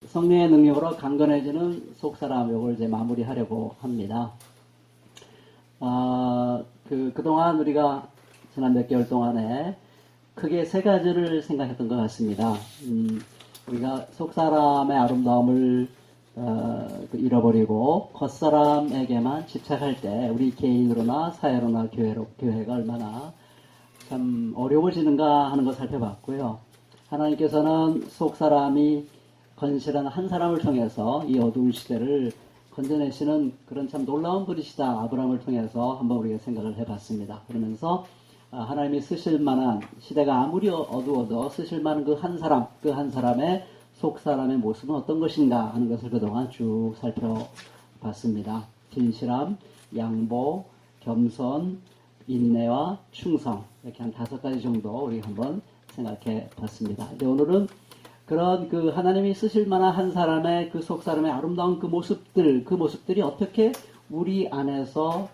성령의 능력으로 강건해지는 속사람, 요걸 이제 마무리하려고 합니다. 그동안 우리가 지난 몇 개월 동안에 크게 세 가지를 생각했던 것 같습니다. 우리가 속사람의 아름다움을 잃어버리고 겉사람에게만 집착할 때 우리 개인으로나 사회로나 교회가 얼마나 참 어려워지는가 하는 걸 살펴봤고요. 하나님께서는 속사람이 건실한 한 사람을 통해서 이 어두운 시대를 건져내시는 그런 참 놀라운 분이시다. 아브라함을 통해서 한번 우리가 생각을 해봤습니다. 그러면서 하나님이 쓰실 만한, 시대가 아무리 어두워도 쓰실 만한 그 한 사람, 그 한 사람의 속사람의 모습은 어떤 것인가 하는 것을 그동안 쭉 살펴봤습니다. 진실함, 양보, 겸손, 인내와 충성, 이렇게 한 5가지 정도 우리가 한번 생각해 봤습니다. 근데 오늘은 그런 그 하나님이 쓰실 만한 한 사람의 그 속사람의 아름다운 그 모습들이 어떻게 우리 안에서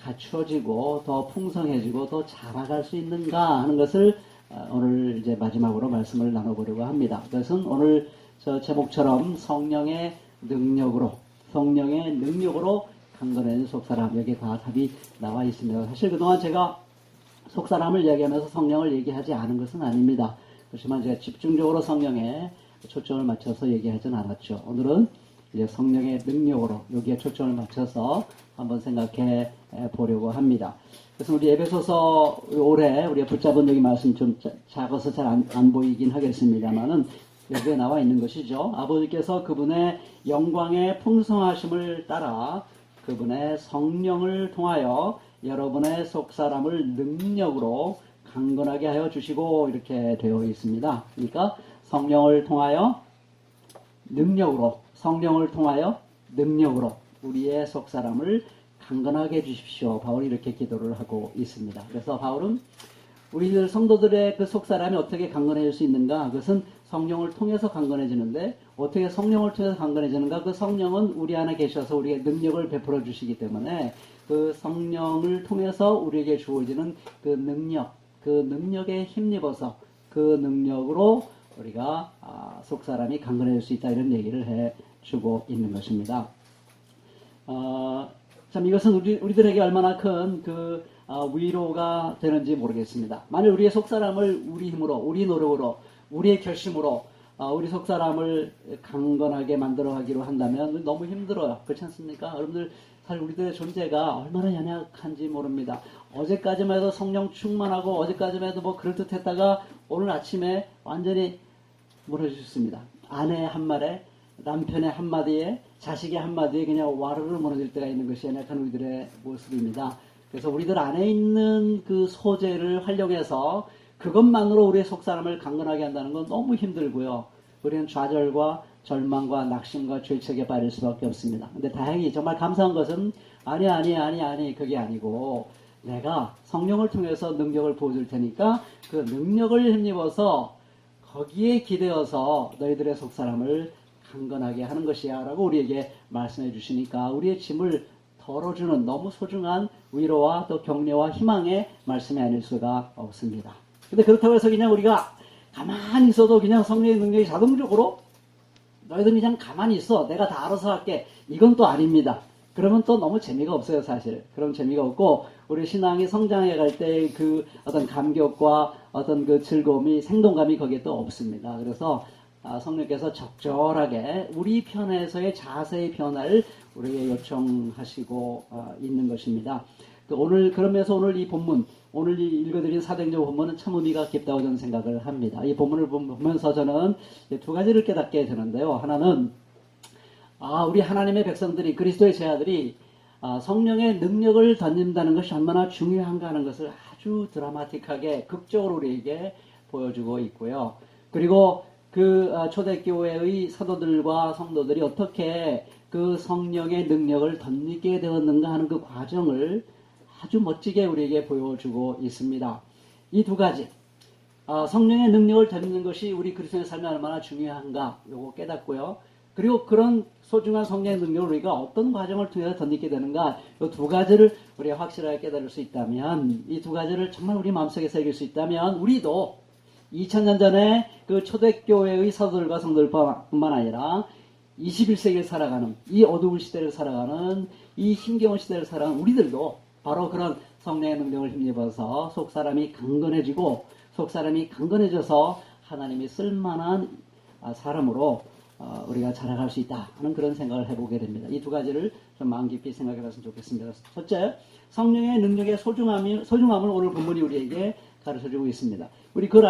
갖추어지고 더 풍성해지고 더 자라갈 수 있는가 하는 것을 오늘 이제 마지막으로 말씀을 나눠보려고 합니다. 그것은 오늘 저 제목처럼 성령의 능력으로 강건해진 속사람, 여기에 다 답이 나와 있습니다. 사실 그동안 제가 속사람을 얘기하면서 성령을 얘기하지 않은 것은 아닙니다. 그렇지만 제가 집중적으로 성령에 초점을 맞춰서 얘기하진 않았죠. 오늘은 이제 성령의 능력으로 여기에 초점을 맞춰서 한번 생각해 보려고 합니다. 그래서 우리 에베소서 올해 우리가 붙잡은 여기 말씀 좀 작아서 잘 안 보이긴 하겠습니다만은 여기에 나와 있는 것이죠. 아버지께서 그분의 영광의 풍성하심을 따라 그분의 성령을 통하여 여러분의 속사람을 능력으로 강건하게 하여 주시고 이렇게 되어 있습니다. 그러니까 성령을 통하여 능력으로 우리의 속사람을 강건하게 해주십시오. 바울이 이렇게 기도를 하고 있습니다. 그래서 바울은 우리들 성도들의 그 속사람이 어떻게 강건해질 수 있는가? 그것은 성령을 통해서 강건해지는데 어떻게 성령을 통해서 강건해지는가? 그 성령은 우리 안에 계셔서 우리에게 능력을 베풀어 주시기 때문에 그 성령을 통해서 우리에게 주어지는 그 능력에 힘입어서 그 능력으로 우리가 속사람이 강건해질 수 있다, 이런 얘기를 해주고 있는 것입니다. 참 이것은 우리들에게 얼마나 큰 위로가 되는지 모르겠습니다. 만일 우리의 속사람을 우리 힘으로, 우리 노력으로, 우리의 결심으로 우리 속사람을 강건하게 만들어 가기로 한다면 너무 힘들어요. 그렇지 않습니까? 여러분들 사실 우리들의 존재가 얼마나 연약한지 모릅니다. 어제까지만 해도 성령 충만하고 어제까지만 해도 뭐 그럴듯했다가 오늘 아침에 완전히 무너졌습니다. 아내 한 말에, 남편의 한마디에, 자식의 한마디에 그냥 와르르 무너질 때가 있는 것이 연약한 우리들의 모습입니다. 그래서 우리들 안에 있는 그 소재를 활용해서 그것만으로 우리의 속사람을 강건하게 한다는 건 너무 힘들고요. 우리는 좌절과 절망과 낙심과 죄책에 빠질 수밖에 없습니다. 근데 다행히 정말 감사한 것은 아니 그게 아니고 내가 성령을 통해서 능력을 부어줄 테니까 그 능력을 힘입어서 거기에 기대어서 너희들의 속사람을 강건하게 하는 것이야 라고 우리에게 말씀해 주시니까 우리의 짐을 덜어주는 너무 소중한 위로와 또 격려와 희망의 말씀이 아닐 수가 없습니다. 근데 그렇다고 해서 그냥 우리가 가만히 있어도 그냥 성령의 능력이 자동적으로 너희들 그냥 가만히 있어, 내가 다 알아서 할게, 이건 또 아닙니다. 그러면 또 너무 재미가 없어요. 사실 그럼 재미가 없고 우리 신앙이 성장해 갈 때 그 어떤 감격과 어떤 그 즐거움이, 생동감이 거기에 또 없습니다. 그래서 성령께서 적절하게 우리 편에서의 자세의 변화를 우리에게 요청하시고 있는 것입니다. 그러면서 오늘 이 본문, 오늘 읽어드린 사도행전 본문은 참 의미가 깊다고 저는 생각을 합니다. 이 본문을 보면서 저는 2가지를 깨닫게 되는데요. 하나는 우리 하나님의 백성들이, 그리스도의 제자들이 성령의 능력을 던진다는 것이 얼마나 중요한가 하는 것을 아주 드라마틱하게, 극적으로 우리에게 보여주고 있고요. 그리고 그 초대교회의 사도들과 성도들이 어떻게 그 성령의 능력을 덧입게 되었는가 하는 그 과정을 아주 멋지게 우리에게 보여주고 있습니다. 이 2가지, 성령의 능력을 덧입는 것이 우리 그리스도의 삶에 얼마나 중요한가, 요거 깨닫고요. 그리고 그런 소중한 성령의 능력을 우리가 어떤 과정을 통해서 덧입게 되는가, 이 2가지를 우리가 확실하게 깨달을 수 있다면, 이 2가지를 정말 우리 마음속에 새길 수 있다면 우리도 2000년 전에 그 초대교회의 사도들과 성도들뿐만 아니라 21세기를 살아가는, 이 어두운 시대를 살아가는, 이 힘겨운 시대를 살아가는 우리들도 바로 그런 성령의 능력을 힘입어서 속사람이 강건해지고 속사람이 강건해져서 하나님이 쓸만한 사람으로 우리가 자라갈 수 있다 하는 그런 생각을 해보게 됩니다. 이 두 가지를 좀 마음 깊이 생각해 봤으면 좋겠습니다. 첫째, 성령의 능력의 소중함을 오늘 본문이 우리에게 가르쳐주고 있습니다. 우리 그걸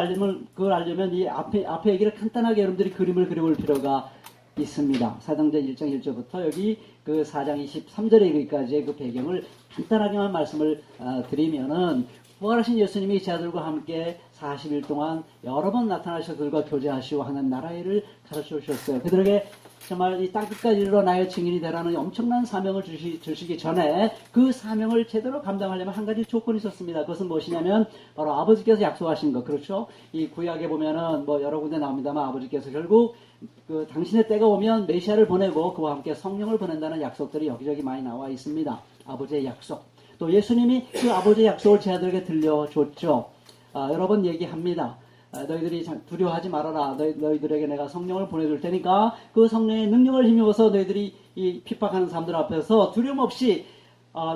알려면 이 앞에 얘기를 간단하게 여러분들이 그림을 그려볼 필요가 있습니다. 사도행전 1장 1절부터 여기 그 4장 23절에 이르기까지의 그 배경을 간단하게만 말씀을 드리면은, 부활하신 예수님이 제자들과 함께 40일 동안 여러 번 나타나셔서 그들과 교제하시고 하는 나라의 가르쳐 주셨어요. 그들에게 정말 이 땅끝까지 이르러 나의 증인이 되라는 엄청난 사명을 주시기 전에 그 사명을 제대로 감당하려면 한 가지 조건이 있었습니다. 그것은 무엇이냐면 바로 아버지께서 약속하신 것. 그렇죠? 이 구약에 보면은 뭐 여러 군데 나옵니다만 아버지께서 결국 그 당신의 때가 오면 메시아를 보내고 그와 함께 성령을 보낸다는 약속들이 여기저기 많이 나와 있습니다. 아버지의 약속. 또 예수님이 그 아버지의 약속을 제자들에게 들려줬죠. 여러 번 얘기합니다. 너희들이 두려워하지 말아라. 너희들에게 내가 성령을 보내줄 테니까 그 성령의 능력을 힘입어서 너희들이 이 핍박하는 사람들 앞에서 두려움 없이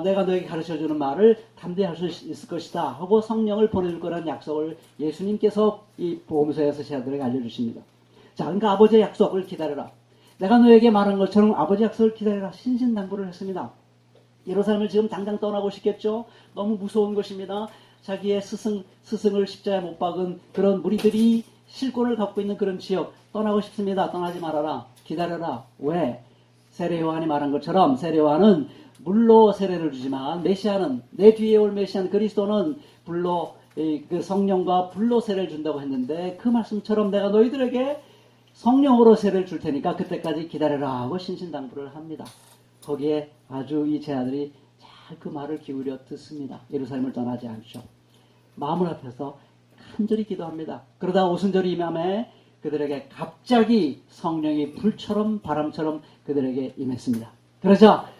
내가 너에게 가르쳐주는 말을 담대할 수 있을 것이다 하고 성령을 보내줄 거라는 약속을 예수님께서 이 복음서에서 제자들에게 알려주십니다. 자, 그러니까 아버지의 약속을 기다려라. 내가 너에게 말한 것처럼 아버지의 약속을 기다려라. 신신당부를 했습니다. 예루살렘을 지금 당장 떠나고 싶겠죠? 너무 무서운 것입니다. 자기의 스승을 십자가에 못 박은 그런 무리들이 실권을 갖고 있는 그런 지역 떠나고 싶습니다. 떠나지 말아라. 기다려라. 왜? 세례 요한이 말한 것처럼 세례 요한은 물로 세례를 주지만 메시아는, 내 뒤에 올 메시아는, 그리스도는 불로, 그 성령과 불로 세례를 준다고 했는데, 그 말씀처럼 내가 너희들에게 성령으로 세례를 줄 테니까 그때까지 기다려라 하고 신신당부를 합니다. 거기에 아주 이 제자들이 잘 그 말을 기울여 듣습니다. 예루살렘을 떠나지 않죠. 마음을 합해서 간절히 기도합니다. 그러다 오순절이 임함에 그들에게 갑자기 성령이 불처럼 바람처럼 그들에게 임했습니다. 그러자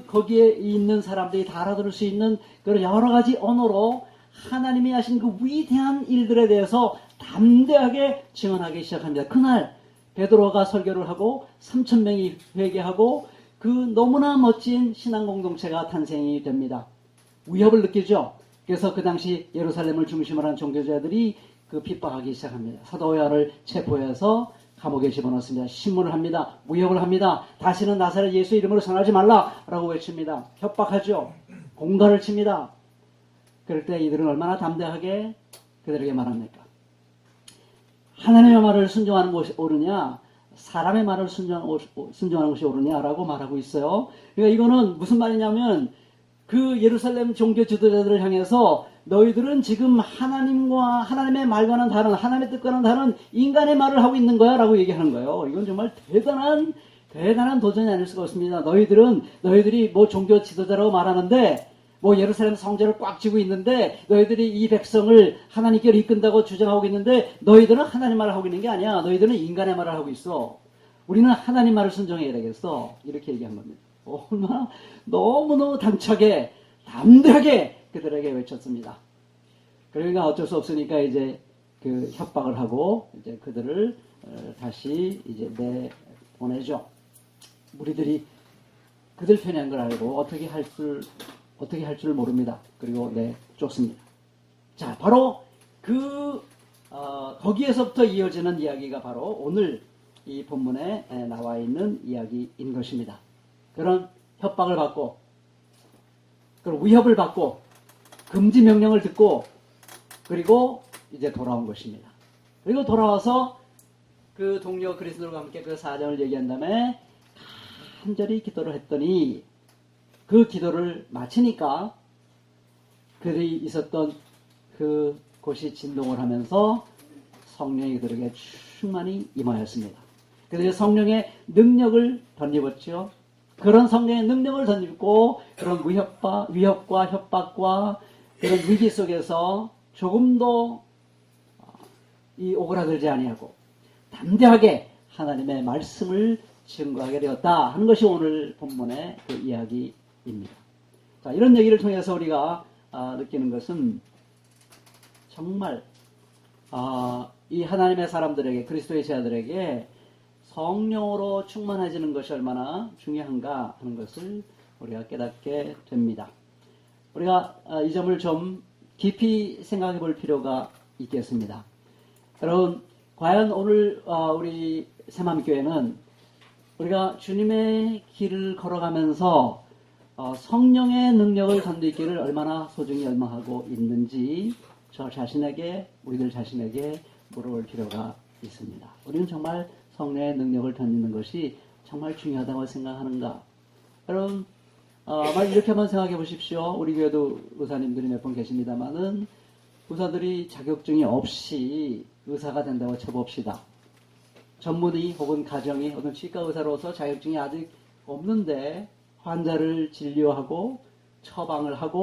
거기에 있는 사람들이 다 알아들을 수 있는 그런 여러 가지 언어로 하나님이 하신 그 위대한 일들에 대해서 담대하게 증언하기 시작합니다. 그날 베드로가 설교를 하고 3,000명이 회개하고 그 너무나 멋진 신앙 공동체가 탄생이 됩니다. 위협을 느끼죠. 그래서 그 당시 예루살렘을 중심으로 한 종교자들이 그 핍박하기 시작합니다. 사도 요한을 체포해서 감옥에 집어넣습니다. 신문을 합니다. 위협을 합니다. 다시는 나사렛 예수 이름으로 전하지 말라라고 외칩니다. 협박하죠. 공갈을 칩니다. 그럴 때 이들은 얼마나 담대하게 그들에게 말합니까? 하나님의 말을 순종하는 것이 옳으냐, 사람의 말을 순종하는 것이 옳으냐라고 말하고 있어요. 그러니까 이거는 무슨 말이냐면 그 예루살렘 종교 지도자들을 향해서 너희들은 지금 하나님의 말과는 다른, 하나님의 뜻과는 다른 인간의 말을 하고 있는 거야 라고 얘기하는 거예요. 이건 정말 대단한 도전이 아닐 수가 없습니다. 너희들이 뭐 종교 지도자라고 말하는데, 뭐 예루살렘 성전을 꽉 쥐고 있는데, 너희들이 이 백성을 하나님께로 이끈다고 주장하고 있는데, 너희들은 하나님 말을 하고 있는 게 아니야. 너희들은 인간의 말을 하고 있어. 우리는 하나님 말을 순종해야 되겠어. 이렇게 얘기한 겁니다. 얼마나 너무너무 당차게, 담대하게 그들에게 외쳤습니다. 그러니까 어쩔 수 없으니까 이제 그 협박을 하고 이제 그들을 다시 이제 내보내죠. 무리들이 그들 편이 한 걸 알고 어떻게 할 줄 모릅니다. 그리고 쫓습니다. 자, 바로 거기에서부터 이어지는 이야기가 바로 오늘 이 본문에 나와 있는 이야기인 것입니다. 그런 협박을 받고, 그런 위협을 받고, 금지 명령을 듣고, 그리고 이제 돌아온 것입니다. 그리고 돌아와서 그 동료 그리스도들과 함께 그 사정을 얘기한 다음에 간절히 기도를 했더니, 그 기도를 마치니까 그들이 있었던 그 곳이 진동을 하면서 성령이 그들에게 충만히 임하였습니다. 그들이 성령의 능력을 덧입었죠. 그런 성령의 능력을 덧입고 그런 위협과 협박과 그런 위기 속에서 조금도 이 오그라들지 아니하고 담대하게 하나님의 말씀을 증거하게 되었다 하는 것이 오늘 본문의 그 이야기입니다. 자, 이런 얘기를 통해서 우리가 느끼는 것은 정말 이 하나님의 사람들에게, 그리스도의 제자들에게 성령으로 충만해지는 것이 얼마나 중요한가 하는 것을 우리가 깨닫게 됩니다. 우리가 이 점을 좀 깊이 생각해 볼 필요가 있겠습니다. 여러분, 과연 오늘 우리 새마음교회는 우리가 주님의 길을 걸어가면서 성령의 능력을 덧입기를 얼마나 소중히 열망하고 있는지 저 자신에게, 우리들 자신에게 물어볼 필요가 있습니다. 우리는 정말 성령의 능력을 덧입는 것이 정말 중요하다고 생각하는가? 여러분, 이렇게 한번 생각해 보십시오. 우리 교회도 의사님들이 몇 분 계십니다만은 의사들이 자격증이 없이 의사가 된다고 쳐봅시다. 전문의 혹은 가정의 혹은 치과 의사로서 자격증이 아직 없는데 환자를 진료하고 처방을 하고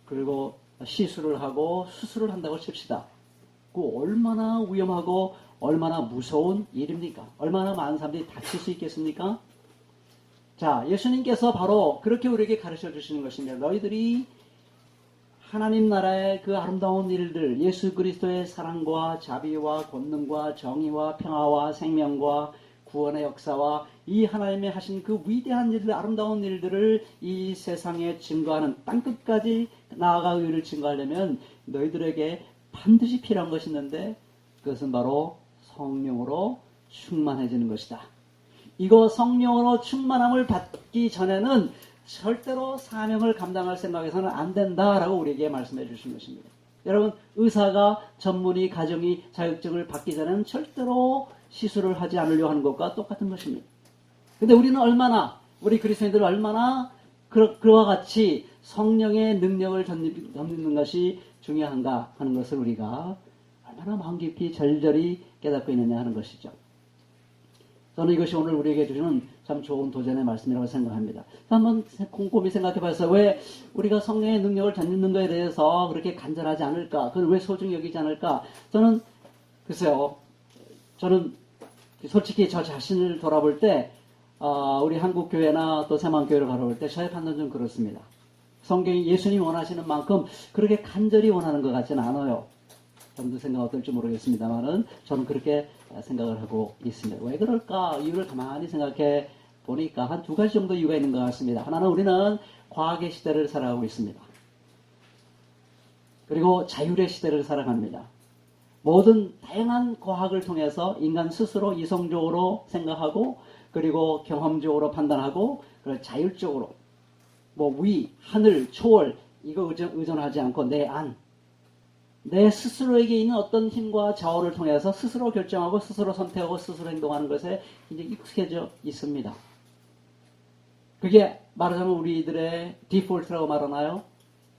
그리고 시술을 하고 수술을 한다고 칩시다. 그 얼마나 위험하고 얼마나 무서운 일입니까? 얼마나 많은 사람들이 다칠 수 있겠습니까? 자, 예수님께서 바로 그렇게 우리에게 가르쳐 주시는 것입니다. 너희들이 하나님 나라의 그 아름다운 일들, 예수 그리스도의 사랑과 자비와 권능과 정의와 평화와 생명과 구원의 역사와 이 하나님이 하신 그 위대한 일들, 아름다운 일들을 이 세상에 증거하는 땅끝까지 나아가 의를 증거하려면 너희들에게 반드시 필요한 것이 있는데 그것은 바로 성령으로 충만해지는 것이다. 이거 성령으로 충만함을 받기 전에는 절대로 사명을 감당할 생각에서는 안 된다라고 우리에게 말씀해 주신 것입니다. 여러분, 의사가 전문의, 가정의 자격증을 받기 전에는 절대로 시술을 하지 않으려고 하는 것과 똑같은 것입니다. 근데 우리는 얼마나, 우리 그리스도인들은 얼마나 그와 같이 성령의 능력을 덧입는 것이 중요한가 하는 것을 우리가 얼마나 마음 깊이 절절히 깨닫고 있느냐 하는 것이죠. 저는 이것이 오늘 우리에게 주시는 참 좋은 도전의 말씀이라고 생각합니다. 한번 곰곰이 생각해 봐서 왜 우리가 성령의 능력을 덧입는 것에 대해서 그렇게 간절하지 않을까? 그걸 왜 소중히 여기지 않을까? 저는 솔직히 저 자신을 돌아볼 때 우리 한국교회나 또 새마음교회를 바라볼 때 저의 판단은 좀 그렇습니다. 성경이 예수님이 원하시는 만큼 그렇게 간절히 원하는 것 같지는 않아요. 여러분들 생각 어떨지 모르겠습니다만은 저는 그렇게 생각을 하고 있습니다. 왜 그럴까? 이유를 가만히 생각해 보니까 한 두 가지 정도 이유가 있는 것 같습니다. 하나는 우리는 과학의 시대를 살아가고 있습니다. 그리고 자율의 시대를 살아갑니다. 모든 다양한 과학을 통해서 인간 스스로 이성적으로 생각하고 그리고 경험적으로 판단하고 그리고 자율적으로 위, 하늘, 초월 이거 의존하지 않고 내 스스로에게 있는 어떤 힘과 자원을 통해서 스스로 결정하고 스스로 선택하고 스스로 행동하는 것에 이제 익숙해져 있습니다. 그게 말하자면 우리들의 디폴트라고 말하나요?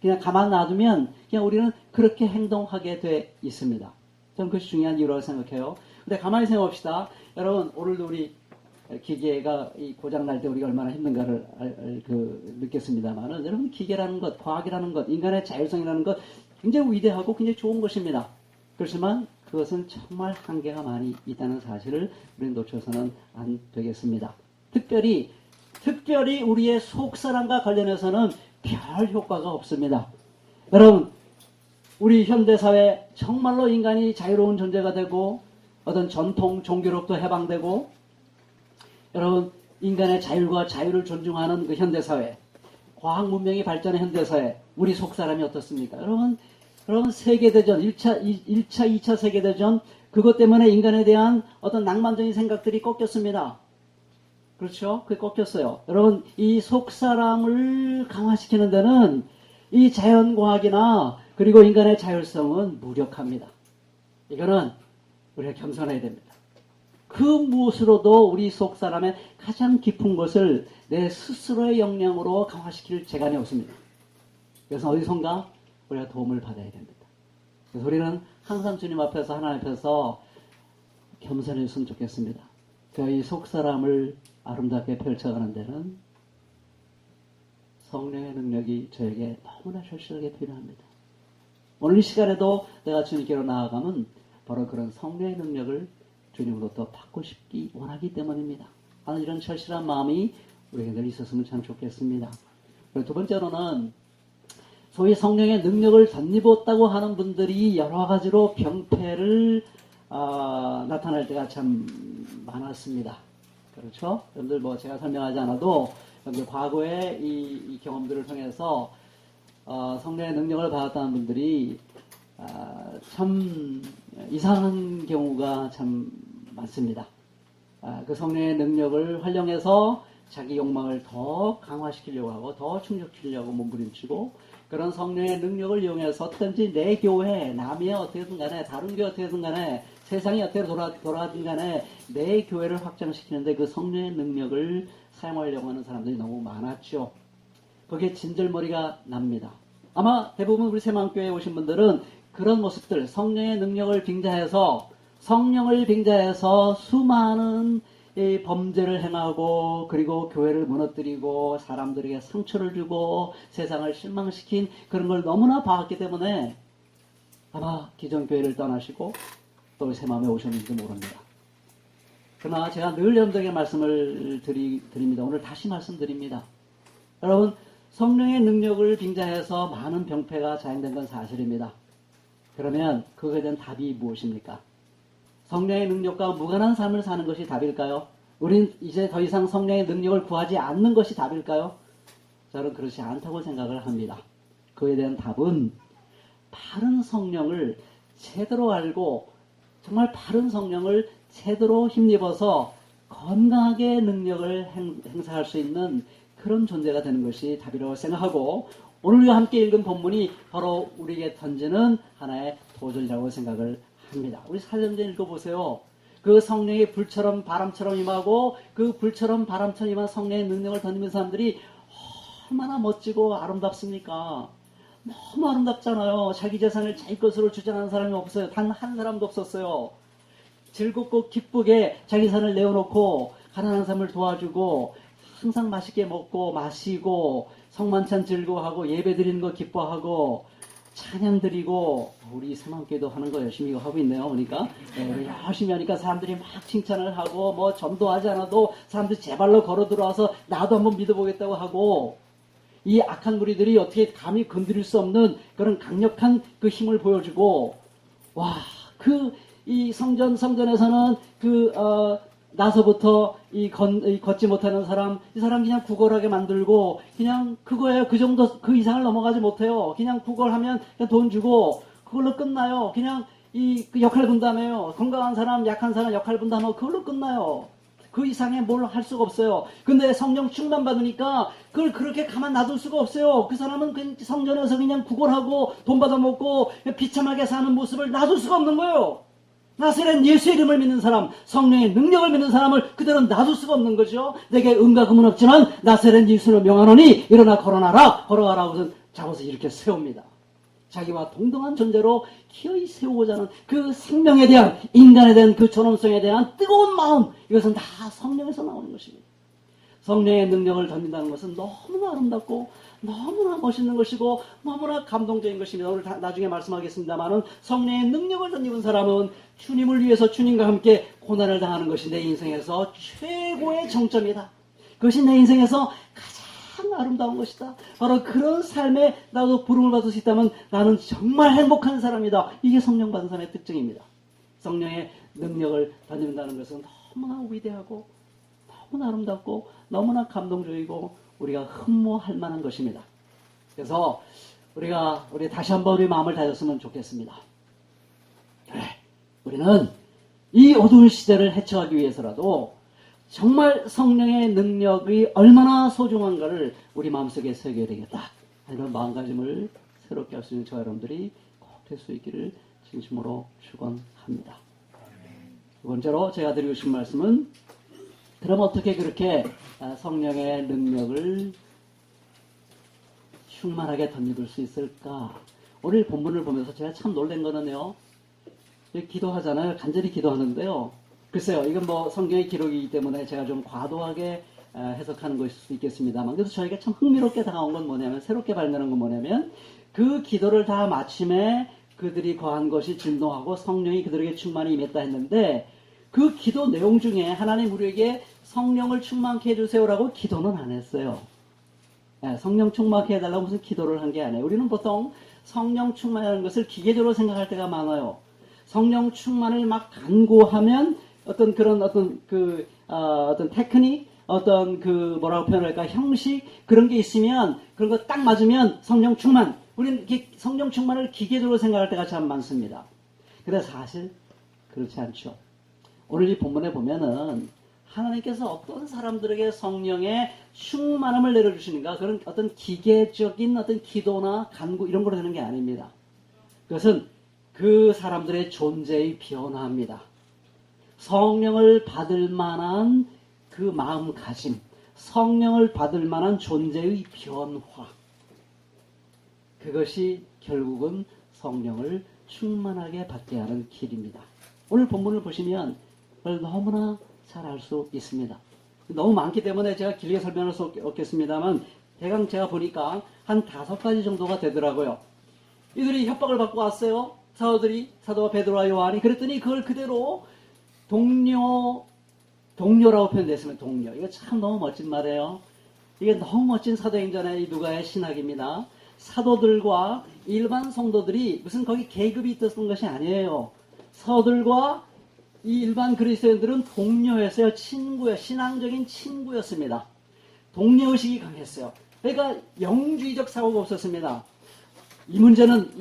그냥 가만 놔두면 그냥 우리는 그렇게 행동하게 돼 있습니다. 저는 그것이 중요한 이유라고 생각해요. 근데 가만히 생각합시다. 여러분, 오늘도 우리 기계가 고장 날 때 우리가 얼마나 힘든가를 느꼈습니다만은 여러분, 기계라는 것, 과학이라는 것, 인간의 자율성이라는 것 굉장히 위대하고 굉장히 좋은 것입니다. 그렇지만 그것은 정말 한계가 많이 있다는 사실을 우리는 놓쳐서는 안 되겠습니다. 특별히 우리의 속사람과 관련해서는 별 효과가 없습니다. 여러분, 우리 현대사회 정말로 인간이 자유로운 존재가 되고 어떤 전통 종교로부터 해방되고 여러분, 인간의 자율과 자유를 존중하는 그 현대사회, 과학 문명이 발전한 현대사회, 우리 속사람이 어떻습니까? 여러분 세계대전, 1차, 2차 세계대전, 그것 때문에 인간에 대한 어떤 낭만적인 생각들이 꺾였습니다. 그렇죠? 그게 꺾였어요. 여러분, 이 속사람을 강화시키는 데는 이 자연과학이나 그리고 인간의 자율성은 무력합니다. 이거는 우리가 겸손해야 됩니다. 그 무엇으로도 우리 속사람의 가장 깊은 것을 내 스스로의 역량으로 강화시킬 재간이 없습니다. 그래서 어디선가 우리가 도움을 받아야 됩니다. 그래서 우리는 항상 주님 앞에서 하나님 앞에서 겸손해졌으면 좋겠습니다. 이 속사람을 아름답게 펼쳐가는 데는 성령의 능력이 저에게 너무나 절실하게 필요합니다. 오늘 이 시간에도 내가 주님께로 나아가면 바로 그런 성령의 능력을 주님으로부터 받고 싶기 원하기 때문입니다. 하는 이런 절실한 마음이 우리에게 늘 있었으면 참 좋겠습니다. 그리고 두 번째로는 소위 성령의 능력을 덧입었다고 하는 분들이 여러 가지로 병폐를 나타날 때가 참 많았습니다. 그렇죠? 여러분들 뭐 제가 설명하지 않아도 여러분들 과거에 이 경험들을 통해서 성령의 능력을 받았다는 분들이 참 이상한 경우가 참 많습니다. 그 성령의 능력을 활용해서 자기 욕망을 더 강화시키려고 하고 더 충족시키려고 몸부림치고, 그런 성령의 능력을 이용해서 어떻게든지 내 교회, 남이 어떻게든 간에, 다른 교회 어떻게든 간에, 세상이 어떻게 돌아가든 간에 내 교회를 확장시키는데 그 성령의 능력을 사용하려고 하는 사람들이 너무 많았죠. 거기에 진절머리가 납니다. 아마 대부분 우리 새마음교회에 오신 분들은 그런 모습들, 성령의 능력을 빙자해서 수많은 범죄를 행하고, 그리고 교회를 무너뜨리고 사람들에게 상처를 주고 세상을 실망시킨 그런 걸 너무나 봐왔기 때문에 아마 기존 교회를 떠나시고 또 새마음에 오셨는지 모릅니다. 그러나 제가 늘 여러분들에게 말씀을 드립니다. 오늘 다시 말씀드립니다. 여러분, 성령의 능력을 빙자해서 많은 병폐가 자행된 건 사실입니다. 그러면 그거에 대한 답이 무엇입니까? 성령의 능력과 무관한 삶을 사는 것이 답일까요? 우린 이제 더 이상 성령의 능력을 구하지 않는 것이 답일까요? 저는 그렇지 않다고 생각을 합니다. 그에 대한 답은 바른 성령을 제대로 알고 정말 바른 성령을 제대로 힘입어서 건강하게 능력을 행사할 수 있는 그런 존재가 되는 것이 답이라고 생각하고, 오늘 우리가 함께 읽은 본문이 바로 우리에게 던지는 하나의 도전이라고 생각을 합니다. 우리 4년 전에 읽어보세요. 그 성령의 불처럼 바람처럼 임하고 그 불처럼 바람처럼 임한 성령의 능력을 던지는 사람들이 얼마나 멋지고 아름답습니까? 너무 아름답잖아요. 자기 재산을 자기 것으로 주장하는 사람이 없어요. 단 한 사람도 없었어요. 즐겁고 기쁘게 자기 산을 내어놓고 가난한 사람을 도와주고 항상 맛있게 먹고 마시고 성만찬 즐거워하고 예배 드리는 거 기뻐하고 찬양 드리고, 우리 새마음교회도 하는 거 열심히 하고 있네요. 그러니까 열심히 하니까 사람들이 막 칭찬을 하고, 뭐 전도하지 않아도 사람들이 제 발로 걸어 들어와서 나도 한번 믿어보겠다고 하고, 이 악한 무리들이 어떻게 감히 건드릴 수 없는 그런 강력한 그 힘을 보여주고, 와, 이 성전에서는 나서부터 걷지 못하는 사람, 이 사람 그냥 구걸하게 만들고, 그냥 그거예요. 그 정도, 그 이상을 넘어가지 못해요. 그냥 구걸하면 그냥 돈 주고, 그걸로 끝나요. 그냥 그 역할 분담해요. 건강한 사람, 약한 사람 역할 분담하고 그걸로 끝나요. 그 이상에 뭘 할 수가 없어요. 근데 성령 충만 받으니까 그걸 그렇게 가만 놔둘 수가 없어요. 그 사람은 그냥 성전에서 그냥 구걸하고 돈 받아먹고 비참하게 사는 모습을 놔둘 수가 없는 거예요. 나사렛 예수 이름을 믿는 사람, 성령의 능력을 믿는 사람을 그대로 놔둘 수가 없는 거죠. 내게 은과 금은 없지만 나사렛 예수를 명하노니 일어나 걸어가라 하고서 잡아서 이렇게 세웁니다. 자기와 동등한 존재로 기어이 세우고자 하는 그 생명에 대한, 인간에 대한 그 존엄성에 대한 뜨거운 마음, 이것은 다 성령에서 나오는 것입니다. 성령의 능력을 던진다는 것은 너무나 아름답고 너무나 멋있는 것이고 너무나 감동적인 것입니다. 오늘 나중에 말씀하겠습니다만은, 성령의 능력을 던지는 사람은 주님을 위해서 주님과 함께 고난을 당하는 것이 내 인생에서 최고의 정점이다. 그것이 내 인생에서 가장 아름다운 것이다. 바로 그런 삶에 나도 부름을 받을 수 있다면 나는 정말 행복한 사람이다. 이게 성령 받은 사람의 특징입니다. 성령의 능력을 던진다는 것은 너무나 위대하고 너무나 아름답고 너무나 감동적이고 우리가 흠모할 만한 것입니다. 그래서 우리 다시 한번 우리 마음을 다졌으면 좋겠습니다. 그래, 우리는 이 어두운 시대를 헤쳐가기 위해서라도 정말 성령의 능력이 얼마나 소중한가를 우리 마음속에 새겨야 되겠다. 이런 마음가짐을 새롭게 할 수 있는 저와 여러분들이 꼭 될 수 있기를 진심으로 축원합니다. 두 번째로 제가 드리고 싶은 말씀은, 그럼 어떻게 그렇게 성령의 능력을 충만하게 던져줄 수 있을까? 오늘 본문을 보면서 제가 참 놀란 거는요, 기도하잖아요. 간절히 기도하는데요. 글쎄요, 이건 뭐 성경의 기록이기 때문에 제가 좀 과도하게 해석하는 것일 수 있겠습니다만, 그래서 저희가 참 흥미롭게 다가온 건 뭐냐면, 새롭게 발견한 건 뭐냐면, 그 기도를 다 마침에 그들이 거한 것이 진동하고 성령이 그들에게 충만히 임했다 했는데, 그 기도 내용 중에 하나님 우리에게 성령을 충만케 해주세요라고 기도는 안 했어요. 성령 충만하게 해달라고 무슨 기도를 한 게 아니에요. 우리는 보통 성령 충만이라는 것을 기계적으로 생각할 때가 많아요. 성령 충만을 막 간구하면 어떤 그런 어떤 테크닉, 어떤 뭐라고 표현할까, 형식, 그런 게 있으면, 그런 거 딱 맞으면 성령 충만. 우리는 성령 충만을 기계적으로 생각할 때가 참 많습니다. 근데 사실 그렇지 않죠. 오늘 이 본문에 보면은 하나님께서 어떤 사람들에게 성령의 충만함을 내려주시는가, 그런 어떤 기계적인 어떤 기도나 간구 이런 거로 되는 게 아닙니다. 그것은 그 사람들의 존재의 변화입니다. 성령을 받을 만한 그 마음가짐, 성령을 받을 만한 존재의 변화, 그것이 결국은 성령을 충만하게 받게 하는 길입니다. 오늘 본문을 보시면 그걸 너무나 잘 알 수 있습니다. 너무 많기 때문에 제가 길게 설명할 수 없겠습니다만, 대강 제가 보니까 한 5가지 정도가 되더라고요. 이들이 협박을 받고 왔어요. 사도와 베드로와 요한이. 그랬더니 그걸 그대로 동료라고 표현됐습니다. 동료. 이거 참 너무 멋진 말이에요. 이게 너무 멋진 사도행전의 누가의 신학입니다. 사도들과 일반 성도들이 무슨 거기 계급이 있었던 것이 아니에요. 사도들과 이 일반 그리스도인들은 동료였어요. 신앙적인 친구였습니다. 동료의식이 강했어요. 그러니까 영주의적 사고가 없었습니다. 이 문제는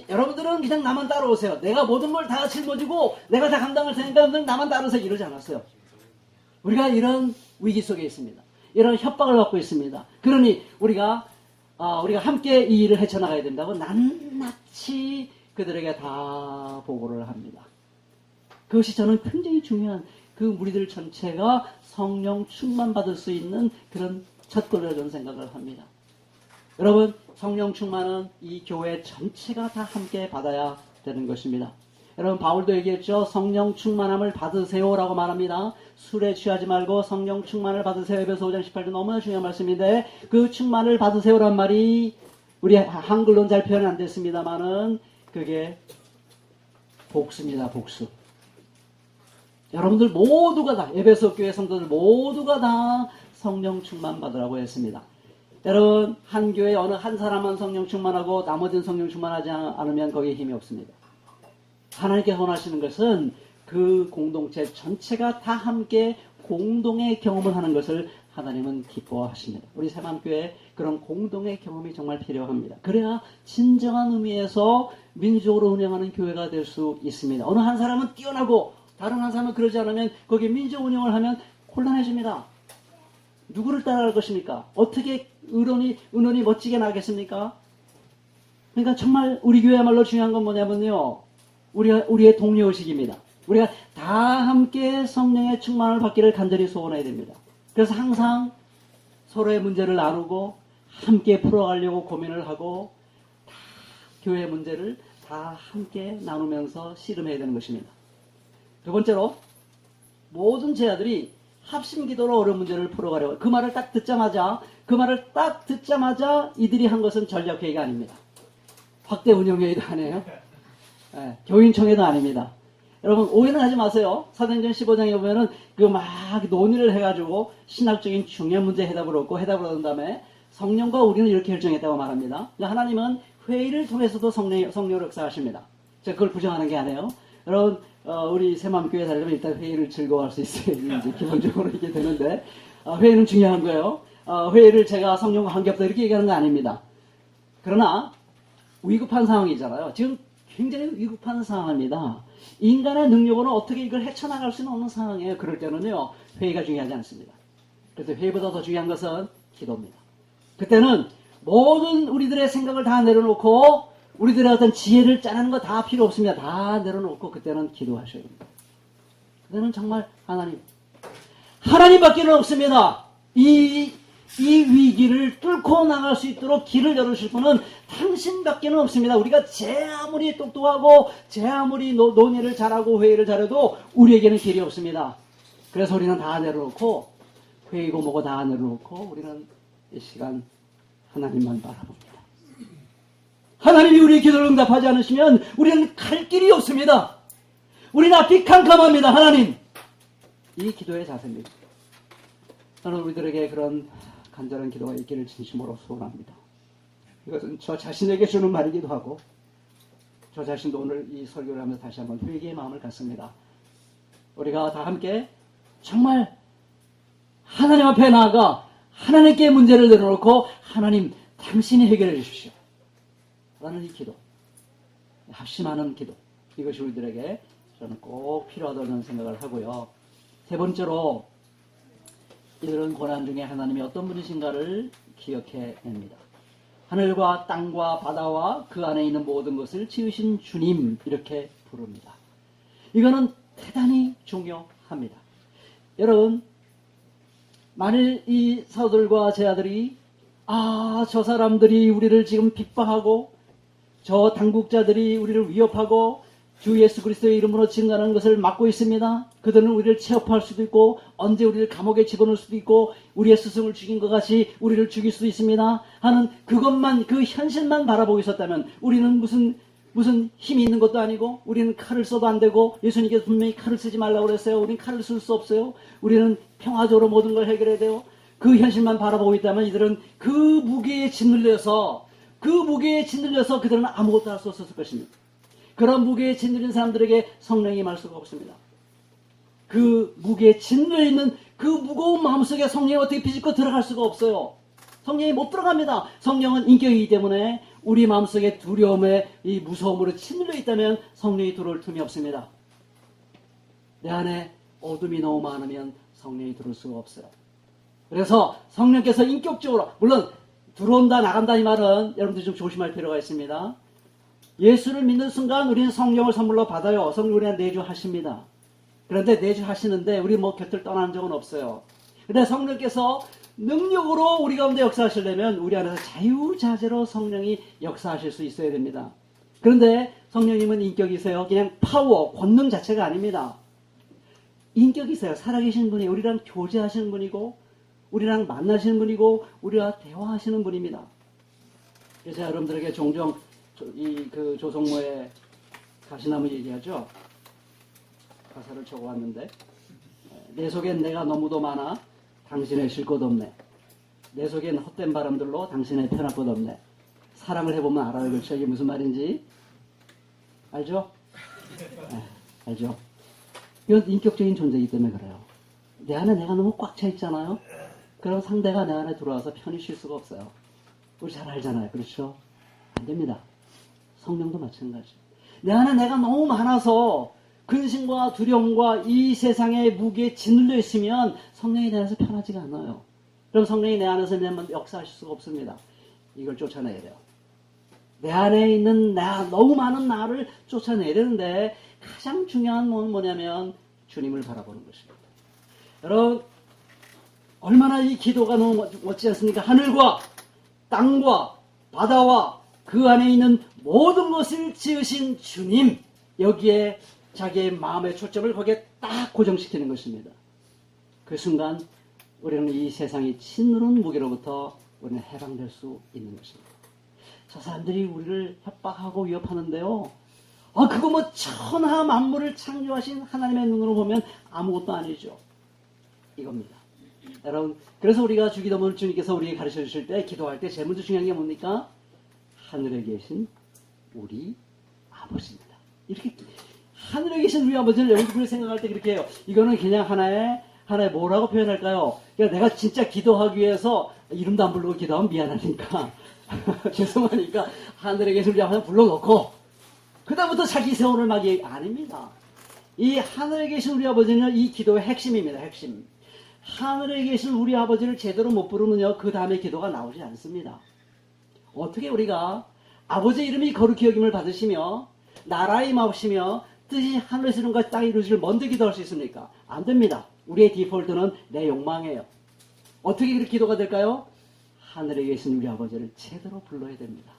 여러분들은 그냥 나만 따라오세요. 내가 모든 걸 다 짊어지고 내가 다 감당할 테니까 여러분들 나만 따라오세요. 이러지 않았어요. 우리가 이런 위기 속에 있습니다. 이런 협박을 받고 있습니다. 그러니 우리가 함께 이 일을 헤쳐나가야 된다고 낱낱이 그들에게 다 보고를 합니다. 그것이 저는 굉장히 중요한, 그 무리들 전체가 성령 충만 받을 수 있는 그런 첫걸음이라고 저는 생각을 합니다. 여러분, 성령 충만은 이 교회 전체가 다 함께 받아야 되는 것입니다. 여러분, 바울도 얘기했죠. 성령 충만함을 받으세요라고 말합니다. 술에 취하지 말고 성령 충만을 받으세요. 에베소 5장 18절 너무나 중요한 말씀인데, 그 충만을 받으세요란 말이 우리 한글로는 잘 표현 안 됐습니다만은 그게 복수입니다. 복수. 여러분들 모두가 다, 에베소 교회 성도들 모두가 다 성령 충만 받으라고 했습니다. 여러분, 한 교회 어느 한 사람만 성령 충만하고 나머지는 성령 충만하지 않으면 거기에 힘이 없습니다. 하나님께서 원하시는 것은 그 공동체 전체가 다 함께 공동의 경험을 하는 것을 하나님은 기뻐하십니다. 우리 새만교회 그런 공동의 경험이 정말 필요합니다. 그래야 진정한 의미에서 민족으로 운영하는 교회가 될 수 있습니다. 어느 한 사람은 뛰어나고 다른 한 사람은 그러지 않으면 거기에 민족 운영을 하면 곤란해집니다. 누구를 따라갈 것입니까? 어떻게 의논이 멋지게 나겠습니까? 그러니까 정말 우리 교회야말로 중요한 건 뭐냐면요, 우리의 동료의식입니다. 우리가 다 함께 성령의 충만을 받기를 간절히 소원해야 됩니다. 그래서 항상 서로의 문제를 나누고 함께 풀어가려고 고민을 하고 다 교회 문제를 다 함께 나누면서 씨름해야 되는 것입니다. 두 번째로, 모든 제자들이 합심기도로 어려운 문제를 풀어가려고, 그 말을 딱 듣자마자 이들이 한 것은 전략회의가 아닙니다. 확대 운영회의도 아니에요. 교인총회도 아닙니다. 여러분, 오해는 하지 마세요. 사도행전 15장에 보면은 막 논의를 해가지고 신학적인 중요한 문제 해답을 얻은 다음에 성령과 우리는 이렇게 결정했다고 말합니다. 하나님은 회의를 통해서도 성령을 역사하십니다. 제가 그걸 부정하는 게 아니에요. 여러분, 우리 새마음교회 살려면 일단 회의를 즐거워할 수 있어야 이제 기본적으로 이게 되는데, 회의는 중요한 거예요. 회의를 제가 성령과 관계없다 이렇게 얘기하는 거 아닙니다. 그러나 위급한 상황이잖아요. 지금 굉장히 위급한 상황입니다. 인간의 능력으로는 어떻게 이걸 헤쳐나갈 수는 없는 상황이에요. 그럴 때는요, 회의가 중요하지 않습니다. 그래서 회의보다 더 중요한 것은 기도입니다. 그때는 모든 우리들의 생각을 다 내려놓고 우리들의 어떤 지혜를 짜내는 거 다 필요 없습니다. 다 내려놓고 그때는 기도하셔야 됩니다. 그때는 정말 하나님밖에는 없습니다. 이 위기를 뚫고 나갈 수 있도록 길을 열어주실 분은 당신밖에는 없습니다. 우리가 제 아무리 똑똑하고 제 아무리 논의를 잘하고 회의를 잘해도 우리에게는 길이 없습니다. 그래서 우리는 다 내려놓고, 회의고 뭐고 다 내려놓고 우리는 이 시간 하나님만 바라봅니다. 하나님이 우리의 기도를 응답하지 않으시면 우리는 갈 길이 없습니다. 우리는 앞이 캄캄합니다. 하나님, 이 기도의 자세입니다. 저는 우리들에게 그런 간절한 기도가 있기를 진심으로 소원합니다. 이것은 저 자신에게 주는 말이기도 하고 저 자신도 오늘 이 설교를 하면서 다시 한번 회개의 마음을 갖습니다. 우리가 다 함께 정말 하나님 앞에 나아가 하나님께 문제를 내려놓고 하나님 당신이 해결해 주십시오 라는 이 기도, 합심하는 기도, 이것이 우리들에게 저는 꼭 필요하다는 생각을 하고요. 세 번째로 이런 고난 중에 하나님이 어떤 분이신가를 기억해냅니다. 하늘과 땅과 바다와 그 안에 있는 모든 것을 지으신 주님, 이렇게 부릅니다. 이거는 대단히 중요합니다. 여러분, 만일 이 사도들과 제 아들이 저 사람들이 우리를 지금 핍박하고 저 당국자들이 우리를 위협하고 주 예수 그리스도의 이름으로 증거하는 것을 막고 있습니다. 그들은 우리를 체포할 수도 있고 언제 우리를 감옥에 집어넣을 수도 있고 우리의 스승을 죽인 것 같이 우리를 죽일 수도 있습니다 하는 그것만, 그 현실만 바라보고 있었다면 우리는 무슨 힘이 있는 것도 아니고 우리는 칼을 써도 안 되고 예수님께서 분명히 칼을 쓰지 말라고 그랬어요. 우리는 칼을 쓸 수 없어요. 우리는 평화적으로 모든 걸 해결해야 돼요. 그 현실만 바라보고 있다면 이들은 그 무게에 짓눌려서 그들은 아무것도 할 수 없었을 것입니다. 그런 무게에 짓눌린 사람들에게 성령이 임할 수가 없습니다. 그 무게에 짓눌려있는 그 무거운 마음속에 성령이 어떻게 비집고 들어갈 수가 없어요. 성령이 못 들어갑니다. 성령은 인격이기 때문에 우리 마음속에 두려움에 이 무서움으로 짓눌려 있다면 성령이 들어올 틈이 없습니다. 내 안에 어둠이 너무 많으면 성령이 들어올 수가 없어요. 그래서 성령께서 인격적으로, 물론 들어온다 나간다 이 말은 여러분들이 좀 조심할 필요가 있습니다. 예수를 믿는 순간 우리는 성령을 선물로 받아요. 성령 우리한테 내주하십니다. 그런데 내주하시는데 우리 곁을 떠나는 적은 없어요. 그런데 성령께서 능력으로 우리 가운데 역사하시려면 우리 안에서 자유자재로 성령이 역사하실 수 있어야 됩니다. 그런데 성령님은 인격이세요. 그냥 파워, 권능 자체가 아닙니다. 인격이세요. 살아계신 분이 우리랑 교제하시는 분이고 우리랑 만나시는 분이고 우리와 대화하시는 분입니다. 그래서 여러분들에게 종종 그 조성모의 가시나무 얘기하죠. 가사를 적어왔는데 내 속엔 내가 너무도 많아 당신의 쉴 곳 없네. 내 속엔 헛된 바람들로 당신의 편할 곳 없네. 사랑을 해보면 알아요. 그렇죠? 이게 무슨 말인지 알죠? 네, 알죠? 이건 인격적인 존재이기 때문에 그래요. 내 안에 내가 너무 꽉 차 있잖아요. 그럼 상대가 내 안에 들어와서 편히 쉴 수가 없어요. 우리 잘 알잖아요. 그렇죠? 안 됩니다. 성령도 마찬가지. 내 안에 내가 너무 많아서 근심과 두려움과 이 세상의 무게에 짓눌려 있으면 성령이 내 안에서 편하지가 않아요. 그럼 성령이 내 안에서 역사하실 수가 없습니다. 이걸 쫓아내야 돼요. 내 안에 있는 너무 많은 나를 쫓아내야 되는데 가장 중요한 건 뭐냐면 주님을 바라보는 것입니다. 여러분, 얼마나 이 기도가 너무 멋지지 않습니까? 하늘과 땅과 바다와 그 안에 있는 모든 것을 지으신 주님, 여기에 자기의 마음의 초점을 거기에 딱 고정시키는 것입니다. 그 순간 우리는 이 세상이 짓누른 무게로부터 우리는 해방될 수 있는 것입니다. 저 사람들이 우리를 협박하고 위협하는데요. 그거 천하 만물을 창조하신 하나님의 눈으로 보면 아무것도 아니죠. 이겁니다. 여러분, 그래서 우리가 주기도문을 주님께서 우리에게 가르쳐 주실 때, 기도할 때 제일 먼저 중요한 게 뭡니까? 하늘에 계신 우리 아버지입니다. 이렇게 하늘에 계신 우리 아버지를 여러분들이 생각할 때 그렇게 해요. 이거는 그냥 하나의 뭐라고 표현할까요? 그러니까 내가 진짜 기도하기 위해서 이름도 안 부르고 기도하면 미안하니까 죄송하니까 하늘에 계신 우리 아버지 불러놓고 그다음부터 자기 세월을 막이 아닙니다. 이 하늘에 계신 우리 아버지는 이 기도의 핵심입니다. 핵심. 하늘에 계신 우리 아버지를 제대로 못 부르면요, 그 다음에 기도가 나오지 않습니다. 어떻게 우리가 아버지 이름이 거룩히 여김을 받으시며 나라의 임하시며 뜻이 하늘에서 이룬 것 땅에 이루어지를 먼저 기도할 수 있습니까? 안 됩니다. 우리의 디폴트는 내 욕망이에요. 어떻게 그렇게 기도가 될까요? 하늘에 계신 우리 아버지를 제대로 불러야 됩니다.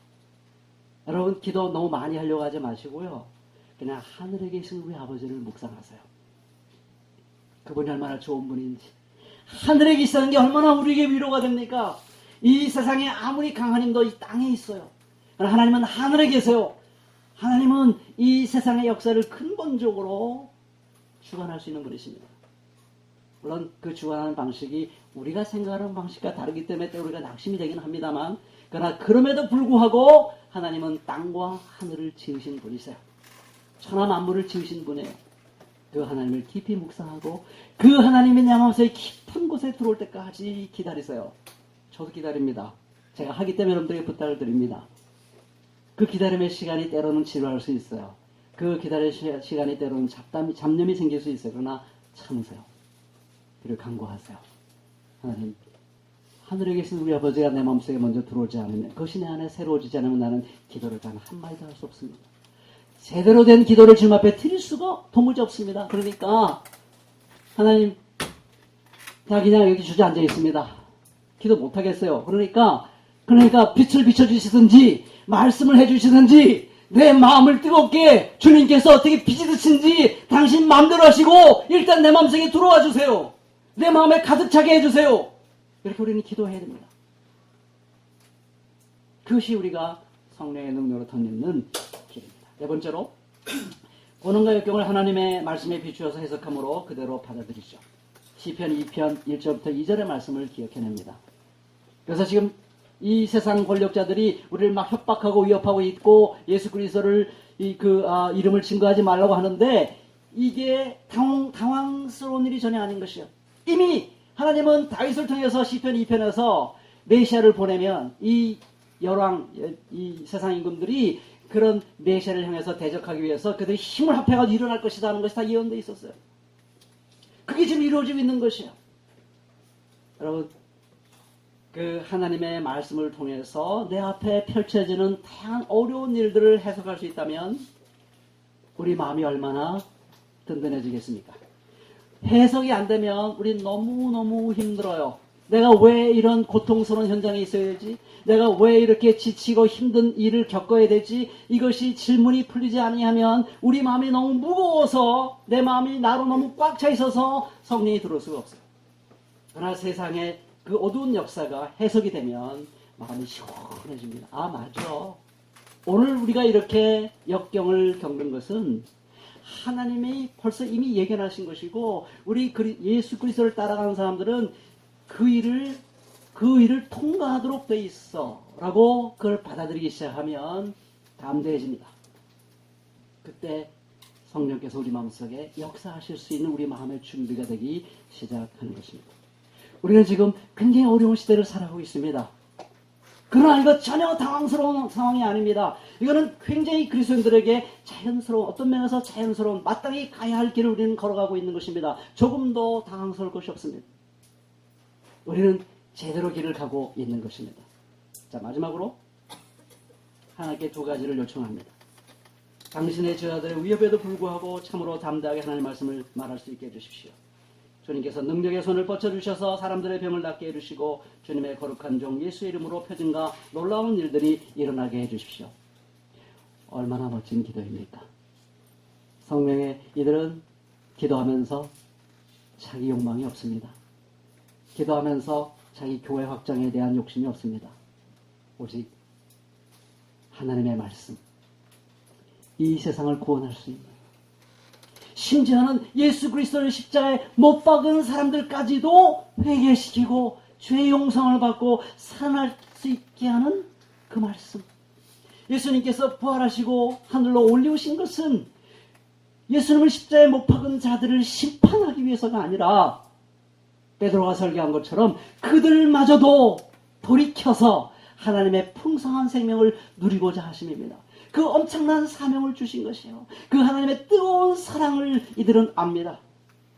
여러분, 기도 너무 많이 하려고 하지 마시고요, 그냥 하늘에 계신 우리 아버지를 묵상하세요. 그분이 얼마나 좋은 분인지, 하늘에 계시다는 게 얼마나 우리에게 위로가 됩니까? 이 세상에 아무리 강한 힘도 이 땅에 있어요. 그러나 하나님은 하늘에 계세요. 하나님은 이 세상의 역사를 근본적으로 주관할 수 있는 분이십니다. 물론 그 주관하는 방식이 우리가 생각하는 방식과 다르기 때문에 때 우리가 낙심이 되긴 합니다만, 그러나 그럼에도 불구하고 하나님은 땅과 하늘을 지으신 분이세요. 천하 만물을 지으신 분이에요. 그 하나님을 깊이 묵상하고 그 하나님의 내 마음속에 깊은 곳에 들어올 때까지 기다리세요. 저도 기다립니다. 제가 하기 때문에 여러분들에게 부탁을 드립니다. 그 기다림의 시간이 때로는 지루할 수 있어요. 그 기다림의 시간이 때로는 잡념이 생길 수 있어요. 그러나 참으세요. 그리고 간구하세요. 하나님, 하늘에 계신 우리 아버지가 내 마음속에 먼저 들어오지 않으면, 그것이 내 안에 새로워지지 않으면 나는 기도를 단 한마디도 할 수 없습니다. 제대로 된 기도를 주님 앞에 드릴 수가 도무지 없습니다. 그러니까 하나님, 나 그냥 여기 주저앉아 있습니다. 기도 못하겠어요. 그러니까 빛을 비춰주시든지 말씀을 해주시든지 내 마음을 뜨겁게 주님께서 어떻게 빛이 드신지 당신 마음대로 하시고 일단 내 마음속에 들어와 주세요. 내 마음에 가득 차게 해주세요. 이렇게 우리는 기도해야 됩니다. 그것이 우리가 성령의 능력으로 덧입는 길입니다. 네 번째로, 고난과 역경을 하나님의 말씀에 비추어서 해석함으로 그대로 받아들이죠. 시편 2편 1절부터 2절의 말씀을 기억해냅니다. 그래서 지금 이 세상 권력자들이 우리를 막 협박하고 위협하고 있고 예수 그리스도를 이름을 증거하지 말라고 하는데, 이게 당황스러운 일이 전혀 아닌 것이요. 이미 하나님은 다윗을 통해서 시편 2편에서 메시아를 보내면 이 열왕, 이 세상 임금들이 그런 메시아를 향해서 대적하기 위해서 그들이 힘을 합해가지고 일어날 것이다 하는 것이 다 예언되어 있었어요. 그게 지금 이루어지고 있는 것이에요. 여러분, 그 하나님의 말씀을 통해서 내 앞에 펼쳐지는 다양한 어려운 일들을 해석할 수 있다면 우리 마음이 얼마나 든든해지겠습니까? 해석이 안 되면 우리 너무너무 힘들어요. 내가 왜 이런 고통스러운 현장에 있어야 되지? 내가 왜 이렇게 지치고 힘든 일을 겪어야 되지? 이것이 질문이 풀리지 아니하면 우리 마음이 너무 무거워서, 내 마음이 나로 너무 꽉 차 있어서 성령이 들어올 수가 없어요. 그러나 세상에 그 어두운 역사가 해석이 되면 마음이 시원해집니다. 아, 맞아. 오늘 우리가 이렇게 역경을 겪는 것은 하나님이 벌써 이미 예견하신 것이고, 우리 예수 그리스도를 따라가는 사람들은 그 일을 통과하도록 돼 있어 라고 그걸 받아들이기 시작하면 담대해집니다. 그때 성령께서 우리 마음속에 역사하실 수 있는 우리 마음의 준비가 되기 시작하는 것입니다. 우리는 지금 굉장히 어려운 시대를 살아가고 있습니다. 그러나 이거 전혀 당황스러운 상황이 아닙니다. 이거는 굉장히 그리스도인들에게 자연스러운, 어떤 면에서 자연스러운, 마땅히 가야 할 길을 우리는 걸어가고 있는 것입니다. 조금도 당황스러울 것이 없습니다. 우리는 제대로 길을 가고 있는 것입니다. 자, 마지막으로 하나님께 두 가지를 요청합니다. 당신의 제자들의 위협에도 불구하고 참으로 담대하게 하나님의 말씀을 말할 수 있게 해주십시오. 주님께서 능력의 손을 뻗쳐주셔서 사람들의 병을 낫게 해주시고 주님의 거룩한 종 예수의 이름으로 표징과 놀라운 일들이 일어나게 해주십시오. 얼마나 멋진 기도입니까? 성령의 이들은 기도하면서 자기 욕망이 없습니다. 기도하면서 자기 교회 확장에 대한 욕심이 없습니다. 오직 하나님의 말씀, 이 세상을 구원할 수 있는, 심지어는 예수 그리스도를 십자가에 못 박은 사람들까지도 회개시키고 죄의 용서를 받고 살아날 수 있게 하는 그 말씀. 예수님께서 부활하시고 하늘로 올리우신 것은 예수님을 십자가에 못 박은 자들을 심판하기 위해서가 아니라, 베드로가 설교한 것처럼 그들마저도 돌이켜서 하나님의 풍성한 생명을 누리고자 하심입니다. 그 엄청난 사명을 주신 것이에요. 그 하나님의 뜨거운 사랑을 이들은 압니다.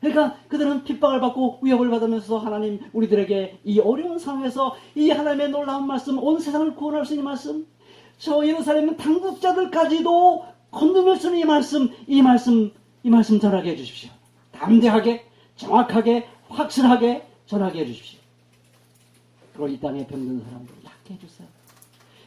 그러니까 그들은 핍박을 받고 위협을 받으면서 하나님, 우리들에게 이 어려운 상황에서 이 하나님의 놀라운 말씀, 온 세상을 구원할 수 있는 말씀, 저 예루살렘 당국자들까지도 건너뛸 수 있는 이 말씀 전하게 해주십시오. 담대하게, 정확하게, 확실하게 전하게 해주십시오. 그리고 이 땅에 병든 사람들 낫게 해주세요.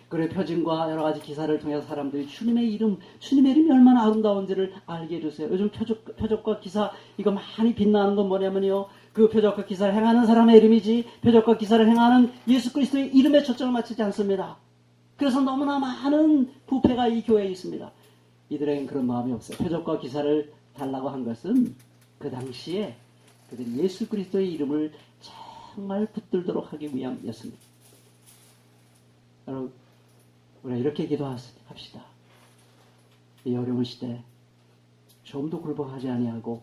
그리고 표징과 여러 가지 기사를 통해서 사람들이 주님의 이름이 얼마나 아름다운지를 알게 해주세요. 요즘 표적과 기사, 이거 많이 빛나는 건 뭐냐면요, 그 표적과 기사를 행하는 사람의 이름이지, 표적과 기사를 행하는 예수 그리스도의 이름에 초점을 맞추지 않습니다. 그래서 너무나 많은 부패가 이 교회에 있습니다. 이들에겐 그런 마음이 없어요. 표적과 기사를 달라고 한 것은 그 당시에 그들이 예수 그리스도의 이름을 정말 붙들도록 하기 위함이었습니다. 여러분, 우리가 이렇게 기도합시다. 이 어려운 시대 좀도 굴복하지 아니하고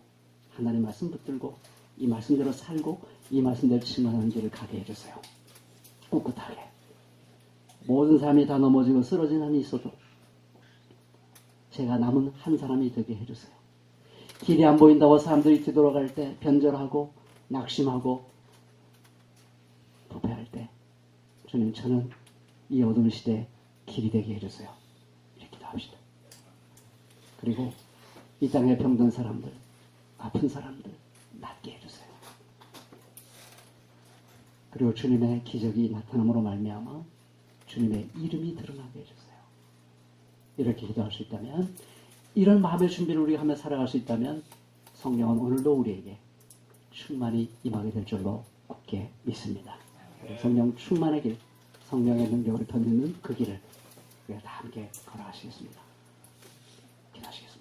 하나님 말씀 붙들고 이 말씀대로 살고 이 말씀대로 증언하는 길을 가게 해주세요. 꿋꿋하게. 모든 사람이 다 넘어지고 쓰러진 한이 있어도 제가 남은 한 사람이 되게 해주세요. 길이 안 보인다고 사람들이 뒤돌아갈 때 변절하고 낙심하고 부패할 때 주님, 저는 이 어두운 시대에 길이 되게 해주세요. 이렇게 기도합시다. 그리고 이 땅에 병든 사람들, 아픈 사람들 낫게 해주세요. 그리고 주님의 기적이 나타남으로 말미암아 주님의 이름이 드러나게 해주세요. 이렇게 기도할 수 있다면, 이런 마음의 준비를 우리가 하며 살아갈 수 있다면 성령은 오늘도 우리에게 충만히 임하게 될 줄로 굳게 믿습니다. 성령 충만의 길, 성령의 능력을 던지는 그 길을 우리가 다 함께 걸어가시겠습니다. 기도하시겠습니다.